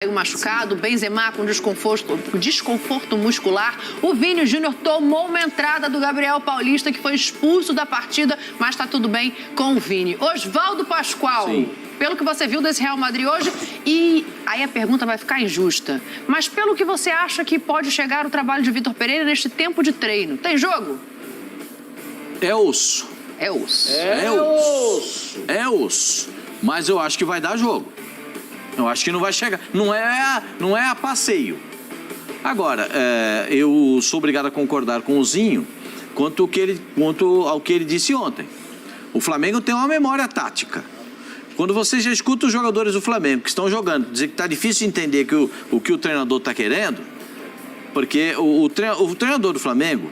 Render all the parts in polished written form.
O machucado, o Benzema com desconforto muscular. O Vini Júnior tomou uma entrada do Gabriel Paulista, que foi expulso da partida, mas está tudo bem com o Vini. Oswaldo Pascoal, sim, pelo que você viu desse Real Madrid hoje, e aí a pergunta vai ficar injusta, mas pelo que você acha que pode chegar o trabalho de Vitor Pereira neste tempo de treino, tem jogo? É osso. É osso. É osso. É osso. Mas eu acho que vai dar jogo. Eu acho que não vai chegar. Não é a passeio. Agora, eu sou obrigado a concordar com o Zinho quanto ao que ele disse ontem. O Flamengo tem uma memória tática. Quando você já escuta os jogadores do Flamengo que estão jogando, dizer que está difícil de entender o que o treinador está querendo, porque o treinador do Flamengo,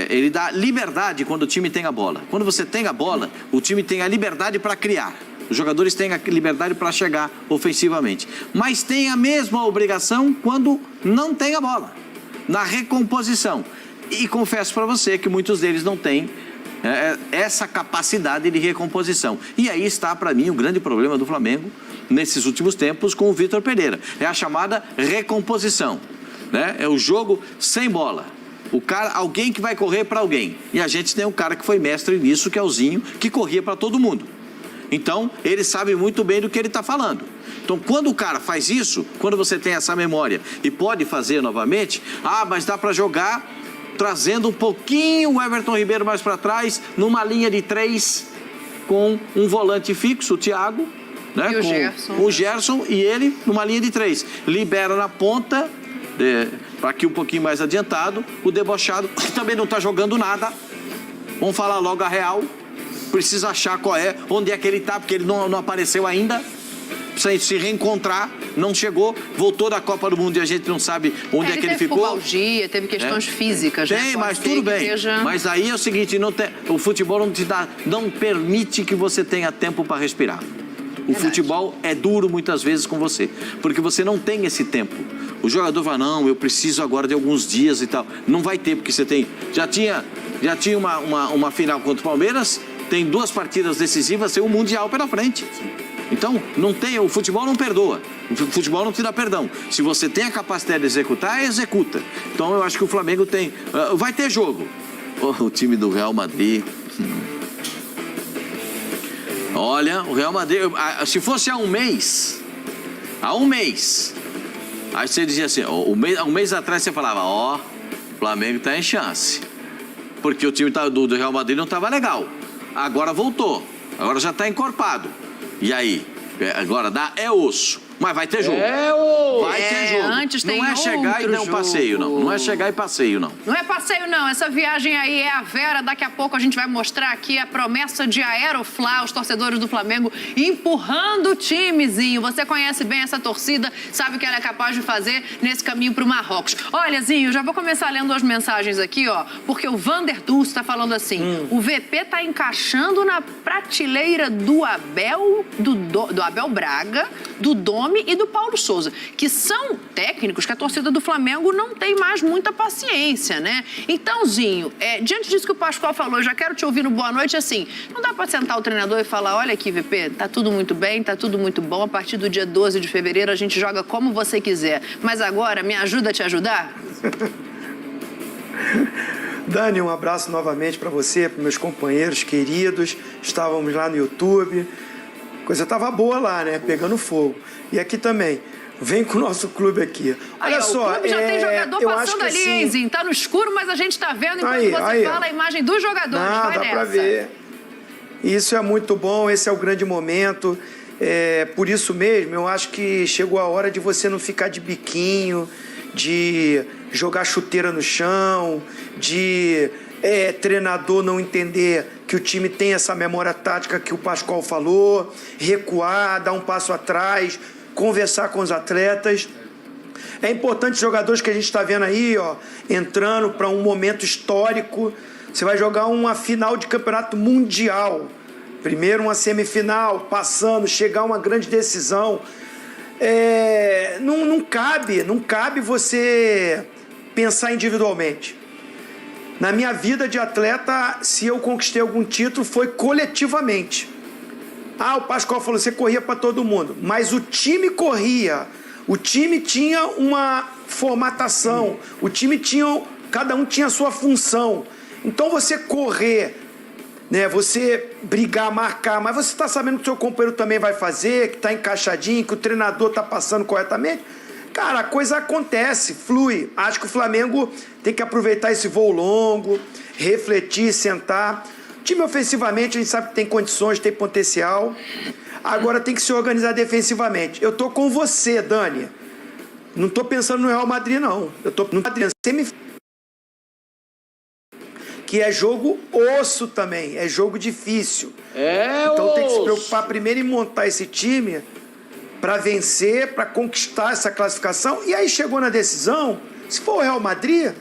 ele dá liberdade quando o time tem a bola. Quando você tem a bola, o time tem a liberdade para criar. Os jogadores têm a liberdade para chegar ofensivamente. Mas tem a mesma obrigação quando não tem a bola, na recomposição. E confesso para você que muitos deles não têm essa capacidade de recomposição. E aí está, para mim, o grande problema do Flamengo nesses últimos tempos com o Vitor Pereira. É a chamada recomposição, né? É o jogo sem bola. Alguém que vai correr para alguém. E a gente tem um cara que foi mestre nisso, que é o Zinho, que corria para todo mundo. Então, ele sabe muito bem do que ele está falando. Então, quando o cara faz isso, quando você tem essa memória e pode fazer novamente, mas dá para jogar trazendo um pouquinho o Everton Ribeiro mais para trás, numa linha de 3, com um volante fixo, o Thiago, né? Com o Gerson e ele numa linha de 3. Libera na ponta, para aqui um pouquinho mais adiantado, o debochado, que também não está jogando nada. Vamos falar logo a real. Precisa achar onde é que ele está, porque ele não apareceu ainda. Precisa se reencontrar, não chegou, voltou da Copa do Mundo e a gente não sabe onde é que ele ficou. Pubalgia, teve questões físicas, né? Tem, mas tudo bem. Mas aí é o seguinte, o futebol não permite que você tenha tempo para respirar. O futebol é duro muitas vezes com você, porque você não tem esse tempo. O jogador fala, não, eu preciso agora de alguns dias e tal. Não vai ter, porque você tem... Já tinha uma final contra o Palmeiras, tem 2 partidas decisivas, tem um Mundial pela frente. Então, o futebol não perdoa. O futebol não te dá perdão. Se você tem a capacidade de executar, executa. Então, eu acho que o Flamengo tem... vai ter jogo. O time do Real Madrid... Olha, o Real Madrid... Se fosse há um mês... Aí você dizia assim... Um mês atrás você falava... o Flamengo está em chance. Porque o time do Real Madrid não estava legal. Agora voltou. Agora já está encorpado. E aí? Agora é osso. Mas vai ter jogo. Vai ter jogo. Antes não é chegar e dar um passeio, não. Não é chegar e passeio, não. Não é passeio, não. Essa viagem aí é a Vera. Daqui a pouco a gente vai mostrar aqui a promessa de Aeroflá, os torcedores do Flamengo empurrando o timezinho. Você conhece bem essa torcida, sabe o que ela é capaz de fazer nesse caminho para o Marrocos. Olha, Zinho, já vou começar lendo as mensagens aqui, ó, porque o Vander Dulce está falando assim, o VP está encaixando na prateleira do Abel, do Abel Braga, do Domi e do Paulo Souza, que são técnicos que a torcida do Flamengo não tem mais muita paciência, né? Então, Zinho, diante disso que o Pascoal falou, eu já quero te ouvir no Boa Noite, assim, não dá para sentar o treinador e falar, olha aqui, VP, tá tudo muito bem, tá tudo muito bom, a partir do dia 12 de fevereiro a gente joga como você quiser, mas agora me ajuda a te ajudar? Dani, um abraço novamente para você, para meus companheiros queridos, estávamos lá no YouTube, coisa tava boa lá, né? Pegando fogo. E aqui também. Vem com o nosso clube aqui. Olha só, o clube já tem jogador passando ali, assim... hein, Zinho? Tá no escuro, mas a gente tá vendo enquanto você fala a imagem dos jogadores. Não, dá pra ver. Isso é muito bom, esse é o grande momento. Por isso mesmo, eu acho que chegou a hora de você não ficar de biquinho, de jogar chuteira no chão, de treinador não entender que o time tem essa memória tática que o Pascoal falou, recuar, dar um passo atrás, conversar com os atletas. É importante os jogadores que a gente está vendo aí, ó, entrando para um momento histórico. Você vai jogar uma final de campeonato mundial. Primeiro uma semifinal, passando, chegar a uma grande decisão. Não cabe você pensar individualmente. Na minha vida de atleta, se eu conquistei algum título, foi coletivamente. O Pascoal falou, você corria para todo mundo. Mas o time corria. O time tinha uma formatação, o time tinha, cada um tinha a sua função. Então você correr, né, você brigar, marcar, mas você está sabendo que o seu companheiro também vai fazer, que está encaixadinho, que o treinador está passando corretamente. Cara, a coisa acontece, flui. Acho que o Flamengo tem que aproveitar esse voo longo, refletir, sentar. O time ofensivamente a gente sabe que tem condições, tem potencial. Agora tem que se organizar defensivamente. Eu tô com você, Dani. Não tô pensando no Real Madrid, não. Eu tô no Madrid que é jogo osso também, é jogo difícil. Então tem que se preocupar primeiro em montar esse time para vencer, para conquistar essa classificação. E aí chegou na decisão, se for o Real Madrid,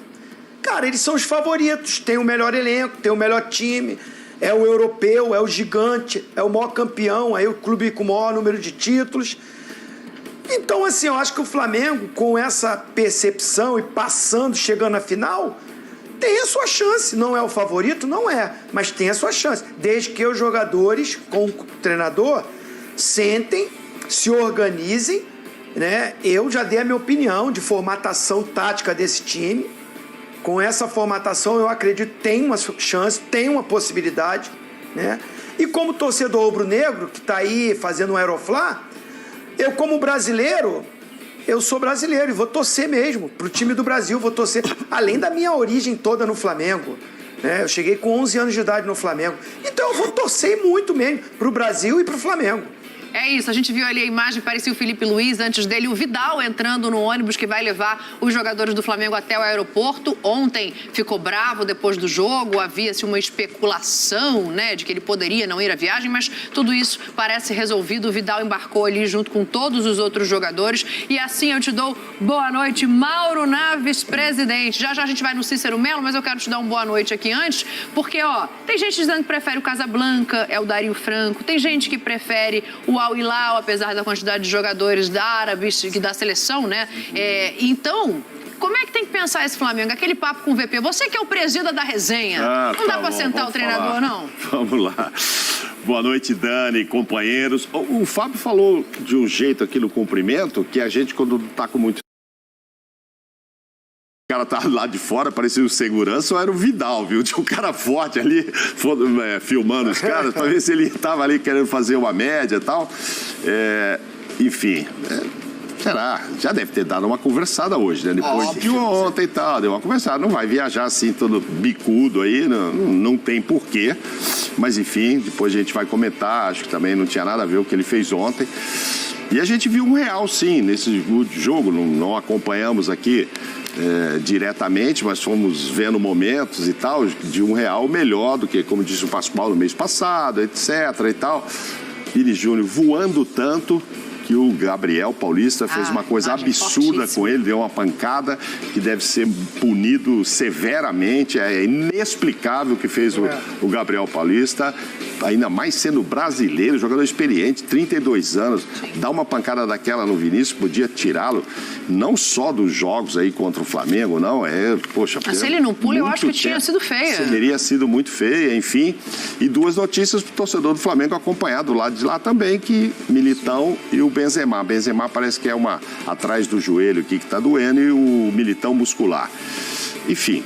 cara, eles são os favoritos, tem o melhor elenco, tem o melhor time, é o europeu, é o gigante, é o maior campeão, é o clube com o maior número de títulos. Então, assim, eu acho que o Flamengo, com essa percepção e passando, chegando na final, tem a sua chance. Não é o favorito? Não é, mas tem a sua chance. Desde que os jogadores, com o treinador, sentem, se organizem, né? Eu já dei a minha opinião de formatação tática desse time. Com essa formatação, eu acredito que tem uma chance, tem uma possibilidade, né? E como torcedor rubro-negro, que está aí fazendo um Aeroflá, eu como brasileiro, eu sou brasileiro e vou torcer mesmo pro time do Brasil, vou torcer, além da minha origem toda no Flamengo, né? Eu cheguei com 11 anos de idade no Flamengo, então eu vou torcer muito mesmo pro Brasil e pro Flamengo. É isso, a gente viu ali a imagem, parecia o Felipe Luiz, antes dele o Vidal entrando no ônibus que vai levar os jogadores do Flamengo até o aeroporto. Ontem ficou bravo depois do jogo, havia-se uma especulação, né, de que ele poderia não ir à viagem, mas tudo isso parece resolvido. O Vidal embarcou ali junto com todos os outros jogadores e assim eu te dou boa noite, Mauro Naves, presidente. Já já a gente vai no Cícero Melo, mas eu quero te dar uma boa noite aqui antes, porque, ó, tem gente dizendo que prefere o Casablanca, é o Dario Franco, tem gente que prefere o Al Hilal, apesar da quantidade de jogadores árabes e da seleção, né? Então, como é que tem que pensar esse Flamengo? Aquele papo com o VP, você que é o presida da resenha, não dá pra sentar o treinador, falar. Não? Vamos lá. Boa noite, Dani, companheiros. O Fábio falou de um jeito aqui no cumprimento que a gente, quando tá com muito... O cara tá lá de fora, parecia o segurança, ou era o Vidal, viu? Tinha um cara forte ali, filmando os caras, pra ver se ele tava ali querendo fazer uma média e tal. Enfim, será? Já deve ter dado uma conversada hoje, né? Depois de ontem e tal, deu uma conversada. Não vai viajar assim, todo bicudo aí, não tem porquê. Mas enfim, depois a gente vai comentar, acho que também não tinha nada a ver o que ele fez ontem. E a gente viu um real, sim, nesse jogo, não acompanhamos aqui diretamente, mas fomos vendo momentos e tal, de um real melhor do que, como disse o Pascoal no mês passado, etc. e tal. Vini Júnior voando tanto que o Gabriel Paulista fez uma coisa absurda com ele, deu uma pancada que deve ser punido severamente. É inexplicável o que fez o Gabriel Paulista, ainda mais sendo brasileiro, jogador experiente, 32 anos, dar uma pancada daquela no Vinícius, podia tirá-lo não só dos jogos aí contra o Flamengo, não, poxa... Mas se ele não pula, eu acho que tinha sido feia. Teria sido muito feia, enfim. E duas notícias pro torcedor do Flamengo acompanhar do lado de lá também, que Militão e o Benzema. Benzema parece que é uma atrás do joelho aqui que tá doendo e o Militão muscular. Enfim,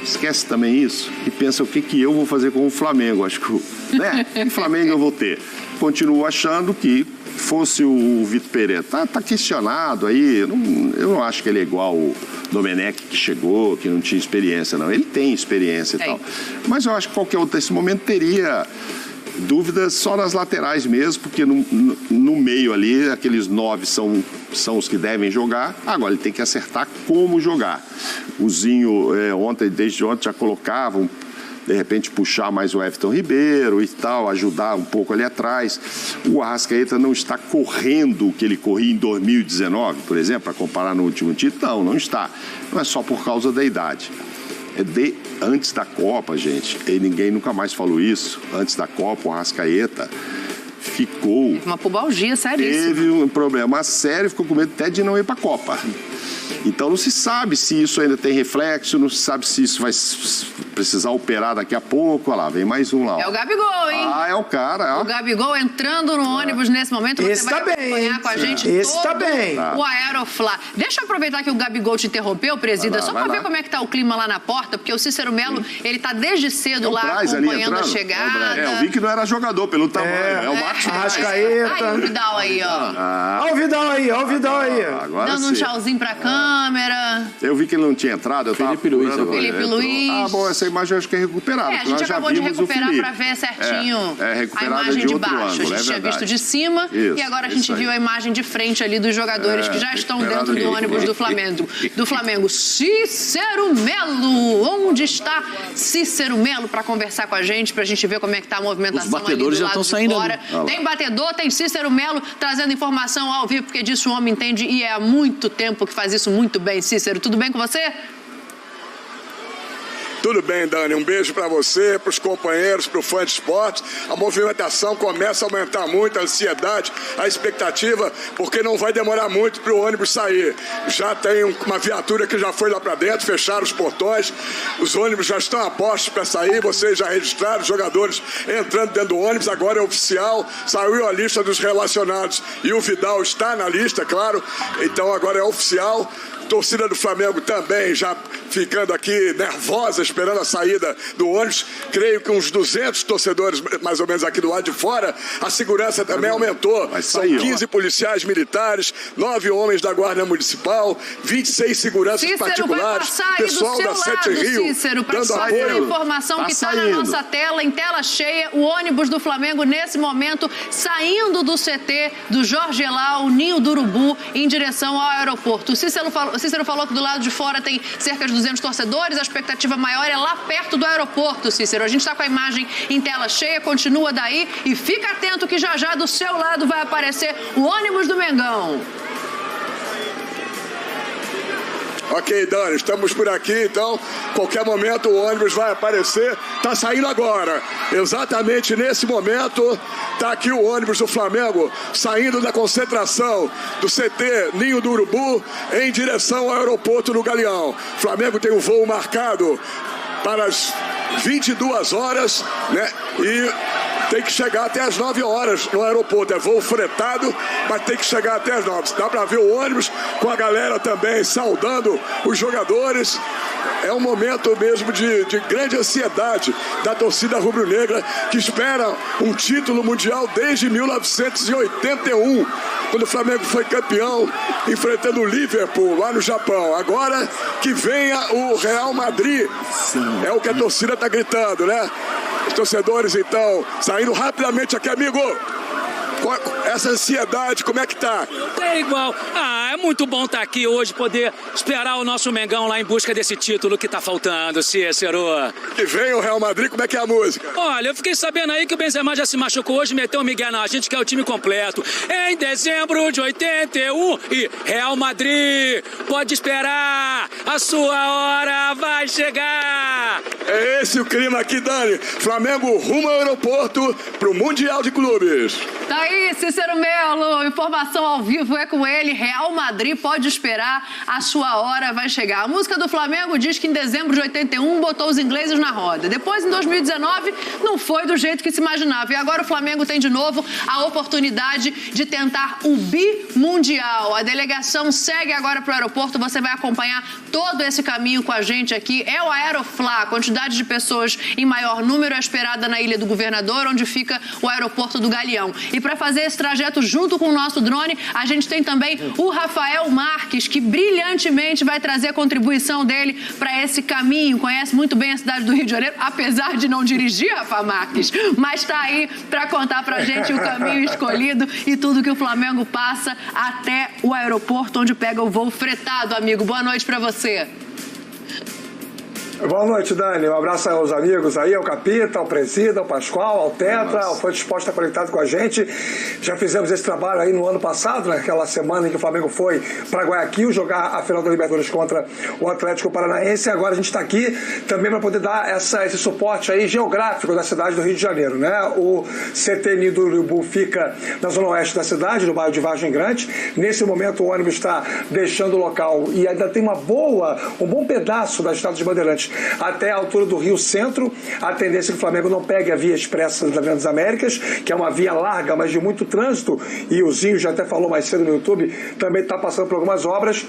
esquece também isso e pensa o que eu vou fazer com o Flamengo. Acho que, né? Que Flamengo eu vou ter? Continuo achando que fosse o Vitor Pereira. Tá questionado aí. Eu não acho que ele é igual o Domenech que chegou, que não tinha experiência, não. Ele tem experiência e tal. Mas eu acho que qualquer outro nesse momento teria dúvidas só nas laterais mesmo, porque no meio ali, aqueles 9 são os que devem jogar. Agora ele tem que acertar como jogar. O Zinho, desde ontem já colocavam, de repente puxar mais o Everton Ribeiro e tal, ajudar um pouco ali atrás. O Arrascaeta não está correndo o que ele corria em 2019, por exemplo, para comparar no último título. Não está. Não é só por causa da idade. Antes da Copa, gente, e ninguém nunca mais falou isso, antes da Copa, o Arrascaeta ficou... Teve uma pubalgia seríssima. Teve um problema sério, ficou com medo até de não ir para a Copa. Então não se sabe se isso ainda tem reflexo, não se sabe se isso vai precisar operar daqui a pouco. Olha lá, vem mais um lá. Ó. É o Gabigol, hein? Ah, é o cara. Ó. O Gabigol entrando no ônibus nesse momento. Você vai acompanhar com a gente todo o Aeroflá. Deixa eu aproveitar que o Gabigol te interrompeu, presida, só para ver como é que tá o clima lá na porta, porque o Cícero Melo, ele tá desde cedo lá acompanhando a chegada. Eu vi que não era jogador pelo tamanho. É o Marcos Arrascaeta. Aí o Vidal aí, ó. Olha o Vidal aí, olha o Vidal aí. Agora dando um tchauzinho pra câmera. Eu vi que ele não tinha entrado. Eu Felipe Luiz agora. Felipe Luiz. Ah, bom, essa imagem eu acho que é recuperada. A gente acabou de recuperar para ver certinho a imagem de baixo. A gente tinha visto de cima e agora a gente viu a imagem de frente ali dos jogadores que já estão dentro do ônibus do Flamengo. Cícero Melo! Onde está Cícero Melo para conversar com a gente ver como é que tá a movimentação. Os batedores ali do lado já estão saindo fora. Tem batedor, tem Cícero Melo trazendo informação ao vivo, porque disso o homem entende e é há muito tempo que faz isso muito bem. Cícero, tudo bem com você? Tudo bem, Dani. Um beijo para você, para os companheiros, para o fã de esporte. A movimentação começa a aumentar muito, a ansiedade, a expectativa, porque não vai demorar muito para o ônibus sair. Já tem uma viatura que já foi lá para dentro, fecharam os portões, os ônibus já estão a postos para sair, vocês já registraram os jogadores entrando dentro do ônibus, agora é oficial, saiu a lista dos relacionados e o Vidal está na lista, claro, então agora é oficial. Torcida do Flamengo também já ficando aqui nervosa, esperando a saída do ônibus. Creio que uns 200 torcedores, mais ou menos, aqui do lado de fora. A segurança também aumentou. São 15 policiais militares, 9 homens da Guarda Municipal, 26 seguranças particulares, pessoal da Sete Rio, Cícero, para dando só apoio. essa informação que está na nossa tela, em tela cheia, o ônibus do Flamengo, nesse momento, saindo do CT do Jorge Elal, Ninho do Urubu, em direção ao aeroporto. O Cícero falou que do lado de fora tem cerca de 200 torcedores, a expectativa maior é lá perto do aeroporto, Cícero. A gente está com a imagem em tela cheia, continua daí e fica atento que já do seu lado vai aparecer o ônibus do Mengão. Ok, Dani, estamos por aqui, então, qualquer momento o ônibus vai aparecer, tá saindo agora, exatamente nesse momento, tá aqui o ônibus do Flamengo, saindo da concentração do CT Ninho do Urubu, em direção ao aeroporto do Galeão. O Flamengo tem um voo marcado para as 22 horas, né, e tem que chegar até as 9 horas no aeroporto. É voo fretado, mas tem que chegar até as 9. Dá para ver o ônibus com a galera também saudando os jogadores. É um momento mesmo de grande ansiedade da torcida rubro-negra, que espera um título mundial desde 1981, quando o Flamengo foi campeão, enfrentando o Liverpool lá no Japão. Agora que venha o Real Madrid, é o que a torcida está gritando, né? Os torcedores, então, saindo rapidamente aqui, amigo. Essa ansiedade, como é que tá? É igual. É muito bom estar aqui hoje, poder esperar o nosso Mengão lá em busca desse título que tá faltando, Cícero. Que vem o Real Madrid, como é que é a música? Olha, eu fiquei sabendo aí que o Benzema já se machucou hoje, meteu o Miguel na gente, que é o time completo. Em dezembro de 81, e Real Madrid, pode esperar, a sua hora vai chegar. É esse o clima aqui, Dani. Flamengo rumo ao aeroporto pro Mundial de Clubes. Tá aí, Cícero Melo, informação ao vivo é com ele. Real Madrid pode esperar, a sua hora vai chegar. A música do Flamengo diz que em dezembro de 81 botou os ingleses na roda. Depois, em 2019, não foi do jeito que se imaginava. E agora o Flamengo tem de novo a oportunidade de tentar o bimundial. A delegação segue agora para o aeroporto. Você vai acompanhar todo esse caminho com a gente aqui. É o Aeroflá. A quantidade de pessoas em maior número é esperada na Ilha do Governador, onde fica o aeroporto do Galeão. E para fazer esse trajeto junto com o nosso drone, a gente tem também o Rafael Marques, que brilhantemente vai trazer a contribuição dele para esse caminho. Conhece muito bem a cidade do Rio de Janeiro, apesar de não dirigir, Rafa Marques, mas está aí para contar para a gente o caminho escolhido e tudo que o Flamengo passa até o aeroporto, onde pega o voo fretado, amigo. Boa noite para você. Boa noite, Dani. Um abraço aos amigos aí, ao Capita, ao Presida, ao Pascoal, ao Tetra, ao Fã de Esporte está conectado com a gente. Já fizemos esse trabalho aí no ano passado, naquela semana em que o Flamengo foi para Guayaquil jogar a final da Libertadores contra o Atlético Paranaense. Agora a gente está aqui também para poder dar esse suporte aí geográfico da cidade do Rio de Janeiro, né? O CT Ninho do Urubu fica na zona oeste da cidade, no bairro de Vargem Grande. Nesse momento o ônibus está deixando o local e ainda tem um bom pedaço da Estrada dos Bandeirantes depois até a altura do Rio Centro. A tendência é que o Flamengo não pegue a via expressa das Avenida das Américas, que é uma via larga, mas de muito trânsito, e o Zinho já até falou mais cedo no YouTube, também está passando por algumas obras.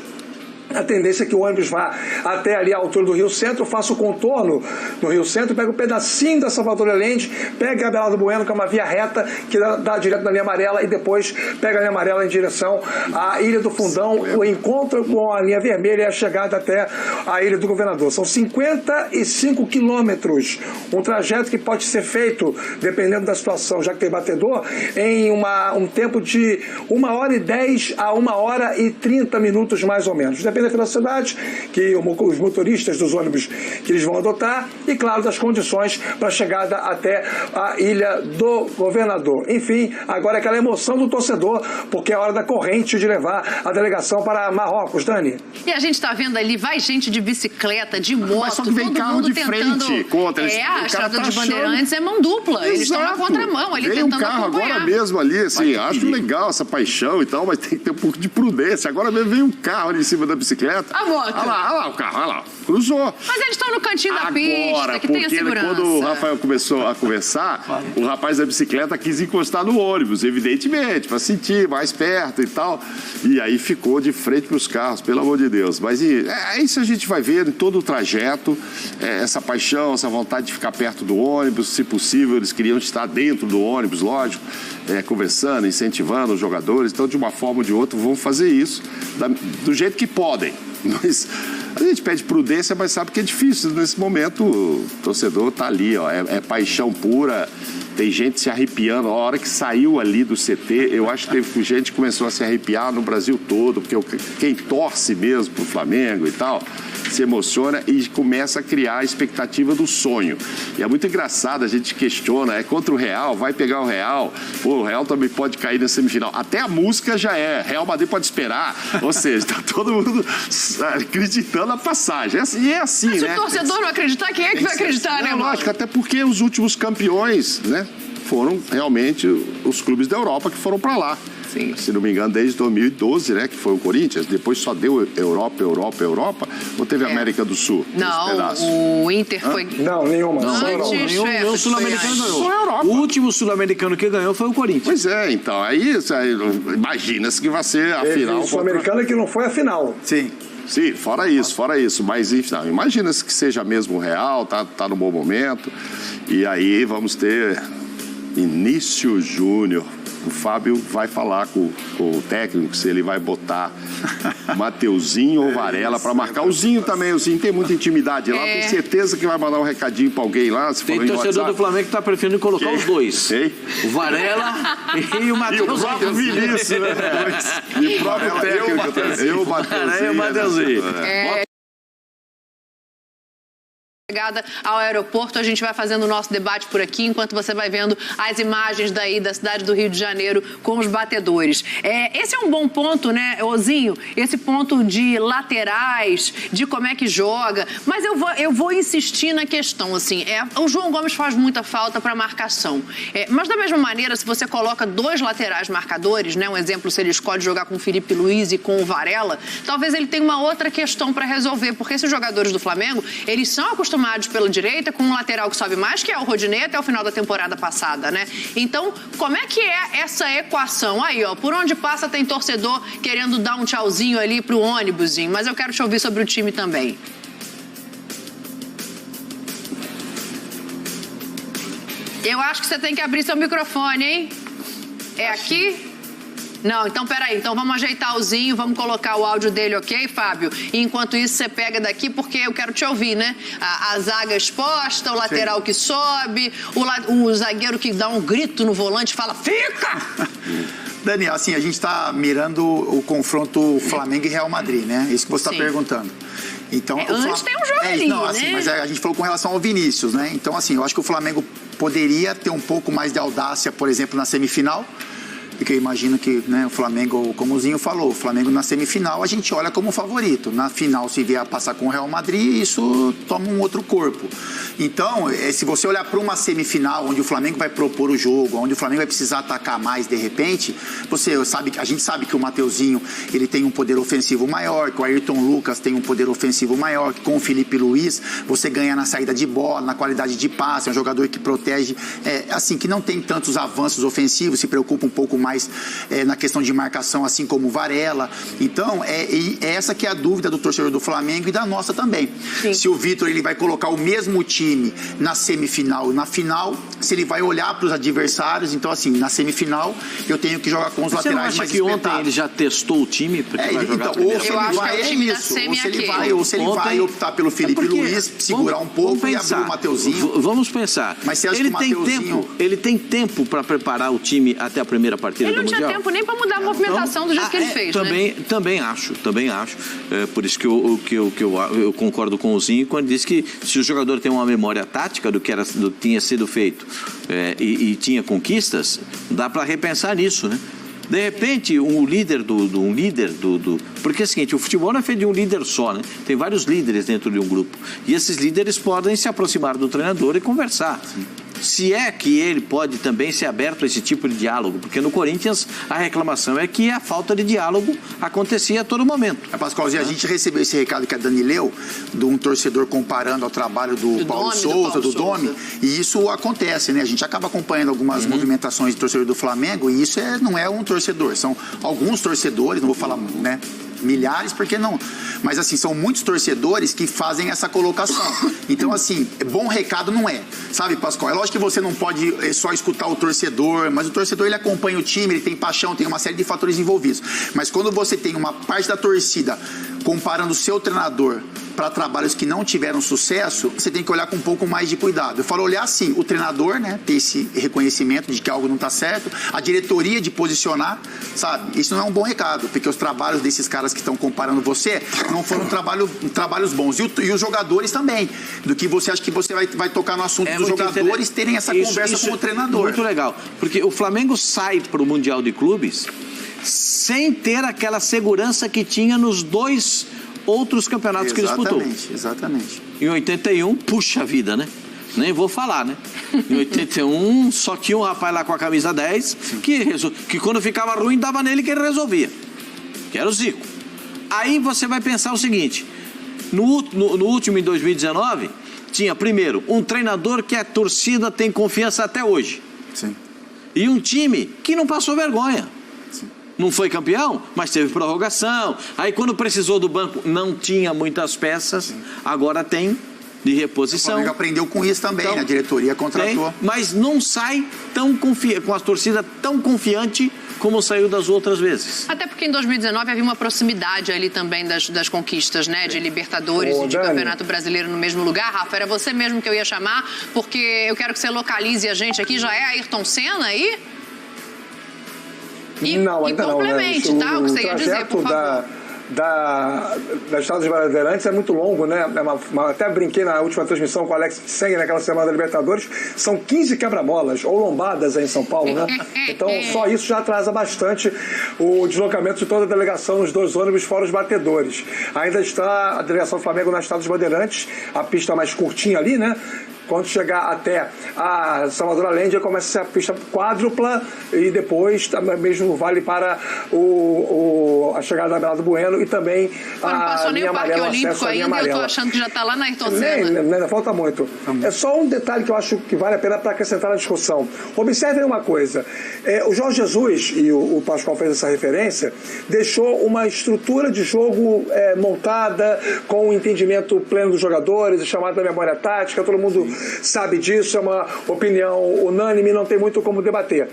A tendência é que o ônibus vá até ali a altura do Rio Centro, faça o contorno do Rio Centro, pega um pedacinho da Salvador Allende, pega a Abelardo Bueno, que é uma via reta que dá direto na linha amarela, e depois pega a linha amarela em direção à Ilha do Fundão, o encontro com a linha vermelha e a chegada até a Ilha do Governador. São 55 quilômetros, um trajeto que pode ser feito, dependendo da situação, já que tem batedor, em um tempo de 1h10 a 1h30 mais ou menos. Depende da velocidade que os motoristas dos ônibus que eles vão adotar e, claro, das condições para a chegada até a Ilha do Governador. Enfim, agora é aquela emoção do torcedor, porque é hora da corrente de levar a delegação para Marrocos, Dani. E a gente está vendo ali, vai gente de bicicleta, de moto, mas só que vem todo carro mundo de tentando... frente contra. A Estrada de Bandeirantes é mão dupla, eles estão na contramão ali Vem tentando um carro acompanhar. agora mesmo ali, assim, acho legal essa paixão e tal, mas tem que ter um pouco de prudência. Agora mesmo vem um carro ali em cima da bicicleta. A moto. Olha lá o carro, olha lá. Cruzou. Mas eles estão no cantinho da pista, que tem a segurança. Quando o Rafael começou a conversar, o rapaz da bicicleta quis encostar no ônibus, evidentemente, para sentir mais perto e tal. E aí ficou de frente para os carros, pelo amor de Deus. Mas isso a gente vai ver em todo o trajeto, essa paixão, essa vontade de ficar perto do ônibus. Se possível, eles queriam estar dentro do ônibus, lógico, conversando, incentivando os jogadores. Então, de uma forma ou de outra, vão fazer isso do jeito que podem. Mas a gente pede prudência, mas sabe que é difícil. Nesse momento, o torcedor está ali, ó, é paixão pura. Tem gente se arrepiando. A hora que saiu ali do CT, eu acho que teve gente que começou a se arrepiar no Brasil todo, porque quem torce mesmo pro Flamengo e tal, se emociona e começa a criar a expectativa do sonho. E é muito engraçado, a gente questiona, é contra o Real, vai pegar o Real, pô, o Real também pode cair na semifinal. Até a música já é, Real Madrid pode esperar, ou seja, tá todo mundo acreditando na passagem. E é assim, mas né? Se o torcedor não acreditar, quem é que vai acreditar, né, lógico, até porque os últimos campeões, né, foram realmente os clubes da Europa que foram para lá. Sim. Se não me engano, desde 2012, né, que foi o Corinthians, depois só deu Europa, ou teve América do Sul? Não, o Inter foi... Não, nenhuma. Nenhum sul-americano ganhou. O último sul-americano que ganhou foi o Corinthians. Pois é, então, aí imagina-se que vai ser a final. O sul-americano é que não foi a final. Sim. Sim, fora isso, mas enfim, imagina-se que seja mesmo real, tá no bom momento, e aí vamos ter Vinícius Júnior. O Fábio vai falar com o técnico se ele vai botar Mateuzinho ou Varela para marcar. O Zinho também, o Zinho tem muita intimidade lá, tenho certeza que vai mandar um recadinho para alguém lá. Se tem torcedor do Flamengo que tá preferindo colocar os dois. O Varela e o Mateuzinho. E o próprio Vinícius, né? E o próprio técnico também. E o Mateuzinho. Chegada ao aeroporto, a gente vai fazendo o nosso debate por aqui, enquanto você vai vendo as imagens daí da cidade do Rio de Janeiro com os batedores. Esse é um bom ponto, né, Ozinho? Esse ponto de laterais, de como é que joga. Mas eu vou insistir na questão, assim, o João Gomes faz muita falta para marcação. Mas da mesma maneira, se você coloca dois laterais marcadores, né, um exemplo, se ele escolhe jogar com o Felipe Luiz e com o Varela, talvez ele tenha uma outra questão para resolver, porque esses jogadores do Flamengo, eles são acostumados pela direita com um lateral que sobe mais, que é o Rodinei, até o final da temporada passada, né? Então, como é que é essa equação? Aí, ó, por onde passa tem torcedor querendo dar um tchauzinho ali pro ônibusinho, mas eu quero te ouvir sobre o time também. Eu acho que você tem que abrir seu microfone, hein? É aqui? Não, então peraí, então vamos ajeitar o Zinho, vamos colocar o áudio dele, ok, Fábio? E enquanto isso você pega daqui, porque eu quero te ouvir, né? A zaga exposta, o lateral Sim. que sobe, o zagueiro que dá um grito no volante e fala, fica! Daniel, assim, a gente está mirando o confronto Flamengo e Real Madrid, né? Isso que você está perguntando. Então, antes tem um jogo ali, não, assim, né? Mas a gente falou com relação ao Vinícius, né? Então, assim, eu acho que o Flamengo poderia ter um pouco mais de audácia, por exemplo, na semifinal. Porque eu imagino que, né, o Flamengo, como o Zinho falou, o Flamengo na semifinal a gente olha como favorito. Na final, se vier a passar com o Real Madrid, isso toma um outro corpo. Então, se você olhar para uma semifinal onde o Flamengo vai propor o jogo, onde o Flamengo vai precisar atacar mais de repente, a gente sabe que o Mateuzinho ele tem um poder ofensivo maior, que o Ayrton Lucas tem um poder ofensivo maior, que com o Felipe Luiz você ganha na saída de bola, na qualidade de passe, é um jogador que protege, assim, que não tem tantos avanços ofensivos, se preocupa um pouco mais na questão de marcação, assim como o Varela. Então, essa que é a dúvida do torcedor do Flamengo e da nossa também. Sim. Se o Vitor ele vai colocar o mesmo time na semifinal e na final, se ele vai olhar para os adversários, então assim, na semifinal eu tenho que jogar com os laterais mais que ontem ele já testou o time? Porque vai jogar então, ou se ele vai, ou se ele vai optar pelo Felipe Luiz, segurar um pouco e abrir o Mateuzinho. Vamos pensar. Mas você acha ele que o tem Mateuzinho... ele tem tempo para preparar o time até a primeira partida do Mundial? Ele não tinha tempo nem para mudar a movimentação do jeito que ele fez, Também acho. Por isso que eu concordo com o Zinho quando diz que se o jogador tem uma memória tática do que tinha sido feito e tinha conquistas, dá para repensar nisso, né? De repente, porque é o seguinte, o futebol não é feito de um líder só, né? Tem vários líderes dentro de um grupo. E esses líderes podem se aproximar do treinador e conversar. Sim. Se é que ele pode também ser aberto a esse tipo de diálogo, porque no Corinthians a reclamação é que a falta de diálogo acontecia a todo momento. Pascoalzinho, a gente recebeu esse recado que a Dani leu, de um torcedor comparando ao trabalho do Paulo Souza, do Domi, e isso acontece, né? A gente acaba acompanhando algumas movimentações de torcedor do Flamengo, e isso não é um torcedor, são alguns torcedores, não vou falar, né? Milhares, porque não? Mas assim, são muitos torcedores que fazem essa colocação. Então assim, bom recado não é, sabe, Pascoal? É lógico que você não pode só escutar o torcedor, mas o torcedor ele acompanha o time, ele tem paixão, tem uma série de fatores envolvidos. Mas quando você tem uma parte da torcida comparando o seu treinador para trabalhos que não tiveram sucesso, você tem que olhar com um pouco mais de cuidado. Eu falo olhar assim, o treinador, né, ter esse reconhecimento de que algo não está certo, a diretoria de posicionar, sabe? Isso não é um bom recado, porque os trabalhos desses caras que estão comparando você não foram trabalhos bons. E os jogadores também, do que você acha que você vai tocar no assunto dos jogadores terem essa conversa com o treinador. Muito legal, porque o Flamengo sai para o Mundial de Clubes sem ter aquela segurança que tinha nos dois outros campeonatos que disputou. Exatamente. Em 81, puxa vida, né? Nem vou falar, né? Em 81, só tinha um rapaz lá com a camisa 10 que quando ficava ruim, dava nele que ele resolvia. Que era o Zico. Aí você vai pensar o seguinte, no último, em 2019, tinha primeiro um treinador que a torcida tem confiança até hoje. Sim. E um time que não passou vergonha. Não foi campeão, mas teve prorrogação. Aí quando precisou do banco, não tinha muitas peças. Sim. Agora tem de reposição. O Flamengo aprendeu com isso também, então, a diretoria contratou. Mas não sai com a torcida tão confiante como saiu das outras vezes. Até porque em 2019 havia uma proximidade ali também das conquistas, né? De Libertadores e de Campeonato Brasileiro no mesmo lugar. Rafa, era você mesmo que eu ia chamar, porque eu quero que você localize a gente aqui. Já é Ayrton Senna aí? Não, ainda não, complemente, né? tá? O que você ia dizer, por favor. Da Estrada dos Bandeirantes é muito longo, né? Até brinquei na última transmissão com o Alex Tseng naquela semana da Libertadores. São 15 quebra-molas ou lombadas aí em São Paulo, né? Então só isso já atrasa bastante o deslocamento de toda a delegação nos dois ônibus fora os batedores. Ainda está a delegação do Flamengo na Estrada dos Bandeirantes, a pista mais curtinha ali, né? Quando chegar até a Salvador Allende, começa a ser a pista quádrupla e depois mesmo vale para a chegada da Bela do Bueno e também a linha amarela, o acesso à linha amarela. Eu tô achando que já está lá na Ayrton Senna. Ainda falta muito. É só um detalhe que eu acho que vale a pena para acrescentar na discussão. Observem uma coisa. O Jorge Jesus, e o Pascoal fez essa referência, deixou uma estrutura de jogo montada com o entendimento pleno dos jogadores, chamada da memória tática, todo mundo sabe disso, é uma opinião unânime, não tem muito como debater.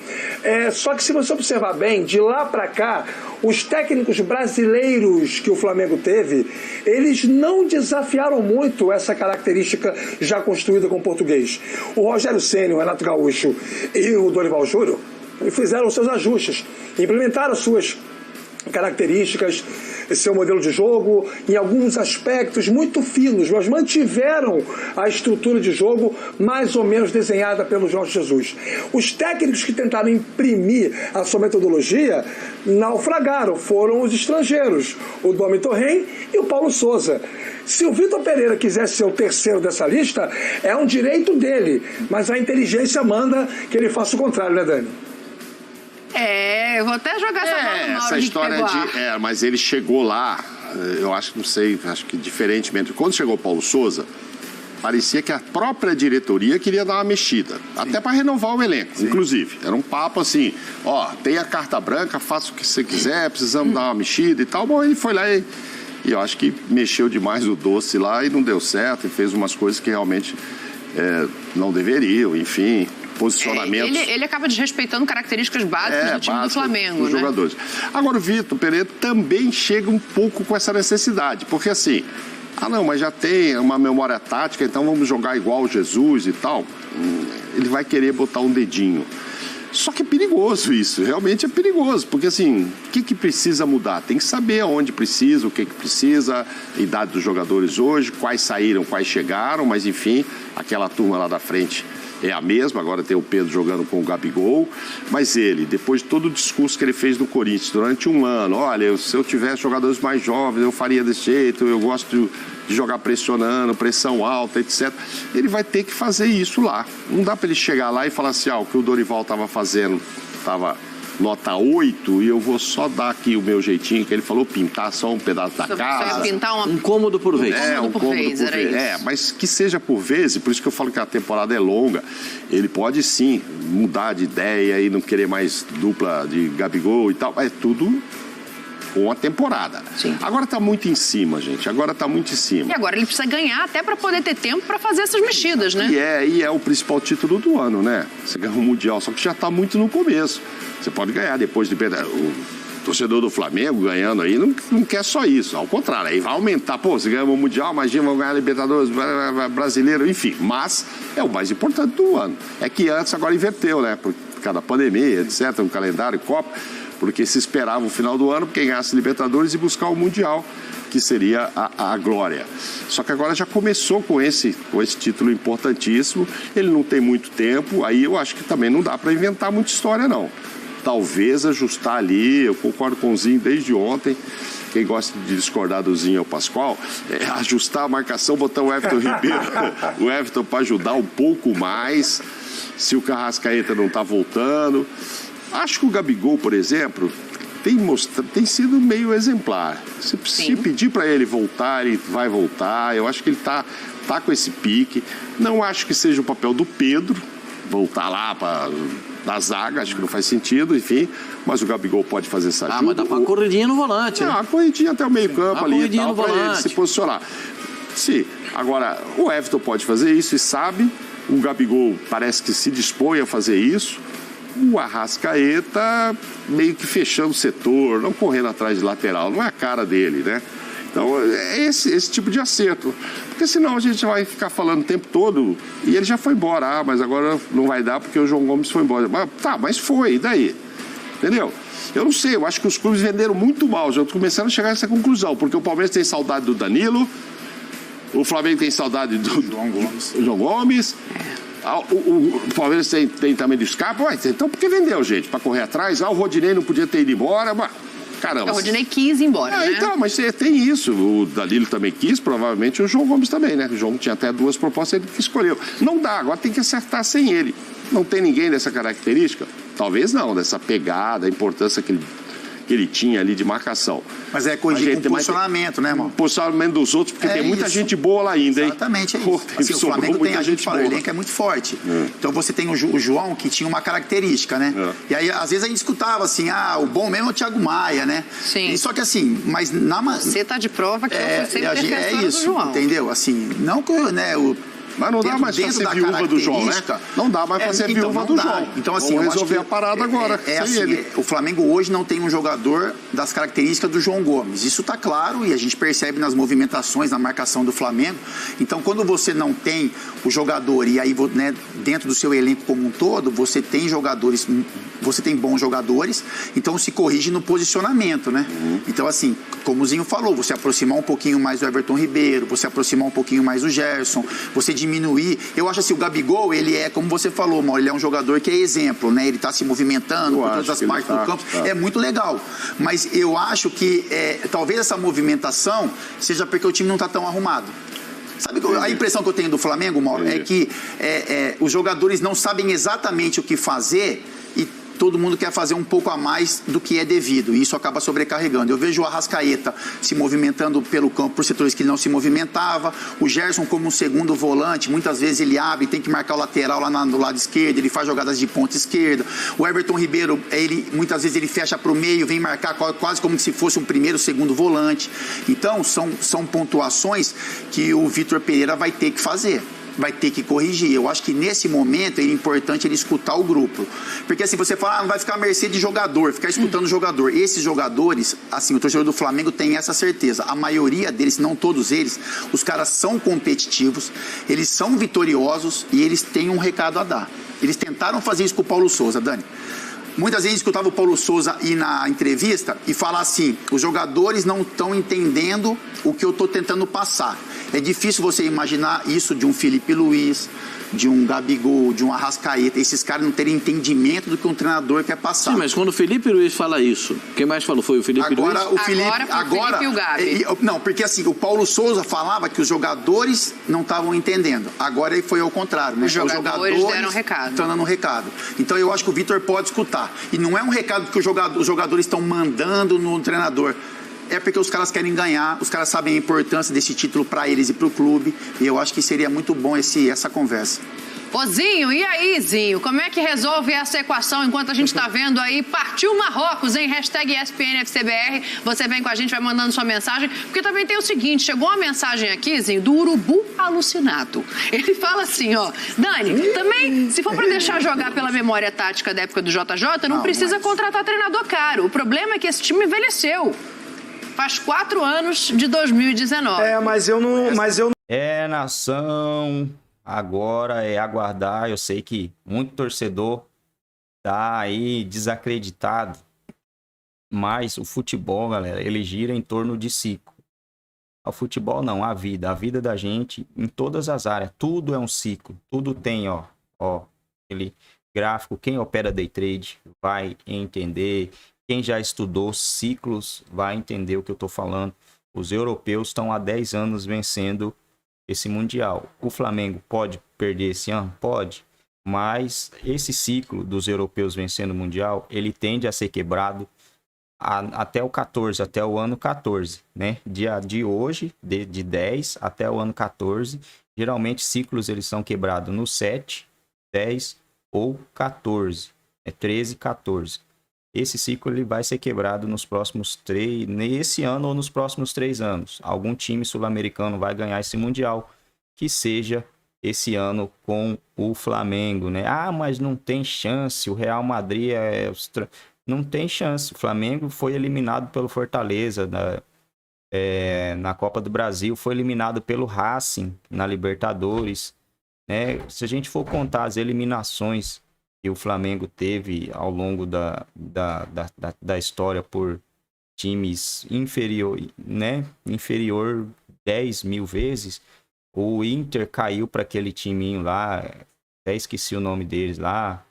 Só que se você observar bem, de lá para cá, os técnicos brasileiros que o Flamengo teve, eles não desafiaram muito essa característica já construída com o português. O Rogério Ceni, o Renato Gaúcho e o Dorival Júnior fizeram os seus ajustes, implementaram suas características, esse seu modelo de jogo, em alguns aspectos muito finos, mas mantiveram a estrutura de jogo mais ou menos desenhada pelo Jorge Jesus. Os técnicos que tentaram imprimir a sua metodologia naufragaram, foram os estrangeiros, o Domi Torren e o Paulo Souza. Se o Vitor Pereira quisesse ser o terceiro dessa lista, é um direito dele, mas a inteligência manda que ele faça o contrário, né, Dani? Eu vou até jogar essa bola no essa história de... mas ele chegou lá, eu acho que não sei, acho que diferentemente. Quando chegou o Paulo Souza, parecia que a própria diretoria queria dar uma mexida, até para renovar o elenco, inclusive. Era um papo assim, tem a carta branca, faça o que você quiser, precisamos dar uma mexida e tal. Bom, ele foi lá e eu acho que mexeu demais o doce lá e não deu certo, e fez umas coisas que realmente não deveriam, enfim, posicionamentos. Ele acaba desrespeitando características básicas do time do Flamengo, dos jogadores. Agora, o Vitor Pereira também chega um pouco com essa necessidade, porque assim, não, mas já tem uma memória tática, então vamos jogar igual o Jesus e tal. Ele vai querer botar um dedinho. Só que é perigoso isso, realmente é perigoso, porque assim, o que precisa mudar? Tem que saber aonde precisa, o que precisa, a idade dos jogadores hoje, quais saíram, quais chegaram, mas enfim, aquela turma lá da frente é a mesma, agora tem o Pedro jogando com o Gabigol, mas ele, depois de todo o discurso que ele fez no Corinthians durante um ano, olha, se eu tivesse jogadores mais jovens, eu faria desse jeito, eu gosto de jogar pressionando, pressão alta, etc. Ele vai ter que fazer isso lá. Não dá para ele chegar lá e falar assim, o que o Dorival estava fazendo estava nota 8 e eu vou só dar aqui o meu jeitinho, que ele falou, pintar só um pedaço da casa. Pintar um cômodo por vez. Um cômodo por vez, era isso. Mas que seja por vez, e por isso que eu falo que a temporada é longa, ele pode sim mudar de ideia e não querer mais dupla de Gabigol e tal, é tudo com a temporada. Sim. Agora tá muito em cima, gente, agora tá muito em cima. E agora ele precisa ganhar até para poder ter tempo para fazer essas mexidas, né? E é o principal título do ano, né? Você ganha o Mundial, só que já tá muito no começo. Você pode ganhar depois de... O torcedor do Flamengo ganhando aí não quer só isso, ao contrário, aí vai aumentar. Pô, você ganha o Mundial, imagina, vão ganhar a Libertadores, brasileiro, enfim. Mas é o mais importante do ano. É que antes agora inverteu, né? Por causa da pandemia, etc., um calendário, Copa, porque se esperava o final do ano, quem ganhasse Libertadores e buscar o Mundial, que seria a glória. Só que agora já começou com esse título importantíssimo, ele não tem muito tempo, aí eu acho que também não dá para inventar muita história, não. Talvez ajustar ali, eu concordo com o Zinho desde ontem, quem gosta de discordar do Zinho é o Pascoal, ajustar a marcação, botar o Everton Ribeiro, o Everton para ajudar um pouco mais, se o Arrascaeta não está voltando. Acho que o Gabigol, por exemplo, tem sido meio exemplar. Se pedir para ele voltar, ele vai voltar. Eu acho que ele tá com esse pique. Não acho que seja o papel do Pedro voltar lá da zaga, acho que não faz sentido, enfim. Mas o Gabigol pode fazer essa ajuda. Mas dá pra corridinha no volante. Não, a corridinha até o meio campo ali e tal, para ele se posicionar. Sim, agora o Everton pode fazer isso e sabe. O Gabigol parece que se dispõe a fazer isso. O Arrascaeta meio que fechando o setor, não correndo atrás de lateral, não é a cara dele, né? Então, é esse tipo de acerto. Porque senão a gente vai ficar falando o tempo todo e ele já foi embora. Mas agora não vai dar porque o João Gomes foi embora. Mas foi, e daí? Entendeu? Eu não sei, eu acho que os clubes venderam muito mal, já estou começando a chegar a essa conclusão, porque o Palmeiras tem saudade do Danilo, o Flamengo tem saudade do João Gomes. O Palmeiras tem também do Scarpa. Então por que vendeu, gente? Para correr atrás? O Rodinei não podia ter ido embora. Mas, caramba. O Rodinei quis ir embora, né? Então, mas tem isso. O Danilo também quis, provavelmente o João Gomes também, né? O João tinha até 2 propostas, ele que escolheu. Não dá, agora tem que acertar sem ele. Não tem ninguém dessa característica? Talvez não, dessa pegada, a importância que ele tinha ali de marcação. Mas é corrigir com posicionamento, né, irmão? Posicionamento dos outros, porque tem muita gente boa lá ainda, hein? Exatamente, é isso. Assim, o Flamengo tem, a gente fala, o elenco é muito forte. Então você tem o João, que tinha uma característica, né? E aí, às vezes, a gente escutava assim, o bom mesmo é o Thiago Maia, né? Sim. E só que assim, mas na... Você tá de prova que eu fui sempre é isso, do João. Entendeu? Assim, não que, né, Mas não dá mais pra ser viúva do João, né? Não dá mais pra ser viúva do João. Então, assim, vamos eu acho resolver que a parada agora. assim, ele. o Flamengo hoje não tem um jogador das características do João Gomes. Isso tá claro e a gente percebe nas movimentações, na marcação do Flamengo. Então, quando você não tem o jogador e aí, né, dentro do seu elenco como um todo, você tem jogadores, você tem bons jogadores, então se corrige no posicionamento, né? Então, assim, como o Zinho falou, você aproximar um pouquinho mais do Everton Ribeiro, você aproximar um pouquinho mais do Gerson, você diminuir. Eu acho assim, o Gabigol, ele é, como você falou, Mauro, ele é um jogador que é exemplo, né? Ele tá se movimentando por todas as partes do campo. É muito legal. Mas eu acho que talvez essa movimentação seja porque o time não tá tão arrumado. Sabe a impressão que eu tenho do Flamengo, Mauro, é que os jogadores não sabem exatamente o que fazer e todo mundo quer fazer um pouco a mais do que é devido, e isso acaba sobrecarregando. Eu vejo o Arrascaeta se movimentando pelo campo por setores que ele não se movimentava, o Gerson como um segundo volante, muitas vezes ele abre, tem que marcar o lateral lá no lado esquerdo, ele faz jogadas de ponta esquerda. O Everton Ribeiro, muitas vezes ele fecha para o meio, vem marcar quase como se fosse um primeiro, segundo volante. Então, são pontuações que o Vitor Pereira vai ter que fazer. Vai ter que corrigir. Eu acho que nesse momento é importante ele escutar o grupo. Porque assim, você fala, não vai ficar à mercê de jogador, ficar escutando o jogador. Esses jogadores, assim, o torcedor do Flamengo tem essa certeza. A maioria deles, não todos eles, os caras são competitivos, eles são vitoriosos e eles têm um recado a dar. Eles tentaram fazer isso com o Paulo Souza, Dani. Muitas vezes eu escutava o Paulo Souza ir na entrevista e falar assim, os jogadores não estão entendendo o que eu estou tentando passar. É difícil você imaginar isso de um Felipe Luiz, de um Gabigol, de um Arrascaeta, esses caras não terem entendimento do que um treinador quer passar. Sim, mas quando o Felipe Luiz fala isso, quem mais falou? Foi o Felipe Luiz? Agora foi o Felipe e o Gabi. Não, porque assim, o Paulo Souza falava que os jogadores não estavam entendendo. Agora foi ao contrário, né? Os jogadores deram recado. Estão dando recado. Então eu acho que o Vitor pode escutar. E não é um recado que os jogadores estão mandando no treinador. É porque os caras querem ganhar, os caras sabem a importância desse título para eles e para o clube. E eu acho que seria muito bom essa conversa. Ô Zinho, e aí, Zinho? Como é que resolve essa equação enquanto a gente tá vendo aí? Partiu Marrocos, hein? Hashtag ESPNFCBR. Você vem com a gente, vai mandando sua mensagem. Porque também tem o seguinte, chegou uma mensagem aqui, Zinho, do Urubu Alucinado. Ele fala assim, ó, Dani, também, se for pra deixar jogar pela memória tática da época do JJ, não precisa contratar treinador caro. O problema é que esse time envelheceu. Faz 4 anos de 2019. Mas eu não... nação... Agora é aguardar. Eu sei que muito torcedor tá aí desacreditado, mas o futebol, galera, ele gira em torno de ciclo. O futebol não, a vida da gente em todas as áreas, tudo é um ciclo, tudo tem, ó, aquele gráfico. Quem opera day trade vai entender, quem já estudou ciclos vai entender o que eu tô falando. Os europeus estão há 10 anos vencendo esse Mundial. O Flamengo pode perder esse ano? Pode. Mas esse ciclo dos europeus vencendo o Mundial, ele tende a ser quebrado até o 14, até o ano 14, né? De hoje, de 10 até o ano 14. Geralmente, ciclos eles são quebrados no 7, 10 ou 14. É 13, 14. Esse ciclo ele vai ser quebrado nos próximos nesse ano ou nos próximos 3 anos. Algum time sul-americano vai ganhar esse Mundial, que seja esse ano com o Flamengo, né? Mas não tem chance, o Real Madrid não tem chance. O Flamengo foi eliminado pelo Fortaleza na Copa do Brasil, foi eliminado pelo Racing na Libertadores, né? Se a gente for contar as eliminações que o Flamengo teve ao longo da história por times inferior 10 mil vezes, o Inter caiu para aquele timinho lá, até esqueci o nome deles lá,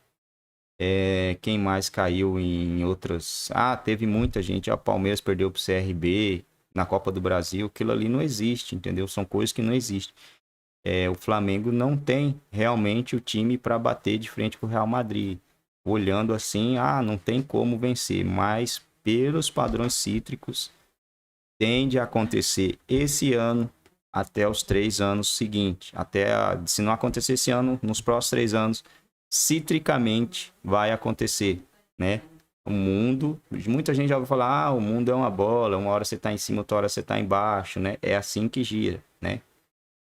quem mais caiu em outras... teve muita gente, o Palmeiras perdeu para o CRB na Copa do Brasil, aquilo ali não existe, entendeu? São coisas que não existem. O Flamengo não tem realmente o time para bater de frente com o Real Madrid. Olhando assim, não tem como vencer. Mas pelos padrões cítricos, tende a acontecer esse ano até os 3 anos seguintes. Se não acontecer esse ano, nos próximos 3 anos, citricamente vai acontecer, né? O mundo, muita gente já vai falar, o mundo é uma bola, uma hora você está em cima, outra hora você está embaixo, né? É assim que gira, né?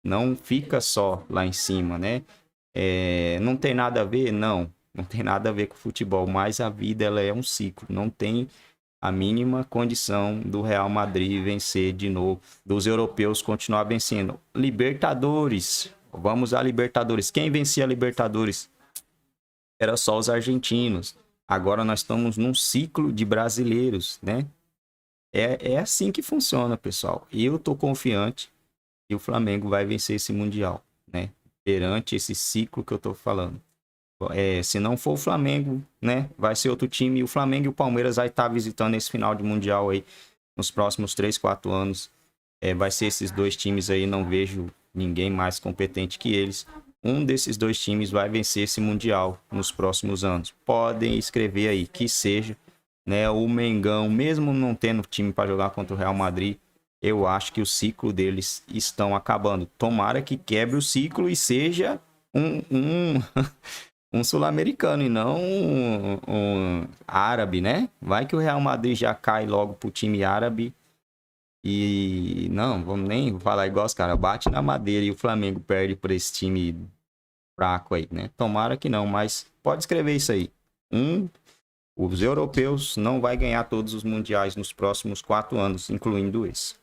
não fica só lá em cima, né? Não tem nada a ver? Não tem nada a ver com futebol, mas a vida ela é um ciclo, não tem a mínima condição do Real Madrid vencer de novo, dos europeus continuar vencendo. Libertadores, vamos a Libertadores. Quem vencia a Libertadores? Era só os argentinos. Agora nós estamos num ciclo de brasileiros, né? É assim que funciona, pessoal. E eu tô confiante que o Flamengo vai vencer esse Mundial, né? Perante esse ciclo que eu tô falando. Se não for o Flamengo, né? Vai ser outro time. E o Flamengo e o Palmeiras vai estar visitando esse final de Mundial aí nos próximos 3, 4 anos. Vai ser esses dois times aí. Não vejo ninguém mais competente que eles. Um desses dois times vai vencer esse Mundial nos próximos anos. Podem escrever aí que seja, né? O Mengão, mesmo não tendo time para jogar contra o Real Madrid, eu acho que o ciclo deles estão acabando. Tomara que quebre o ciclo e seja um sul-americano e não um árabe, né? Vai que o Real Madrid já cai logo pro time árabe e não, vamos nem falar igual os caras, bate na madeira e o Flamengo perde por esse time fraco aí, né? Tomara que não, mas pode escrever isso aí. Os europeus não vai ganhar todos os mundiais nos próximos 4 anos, incluindo esse.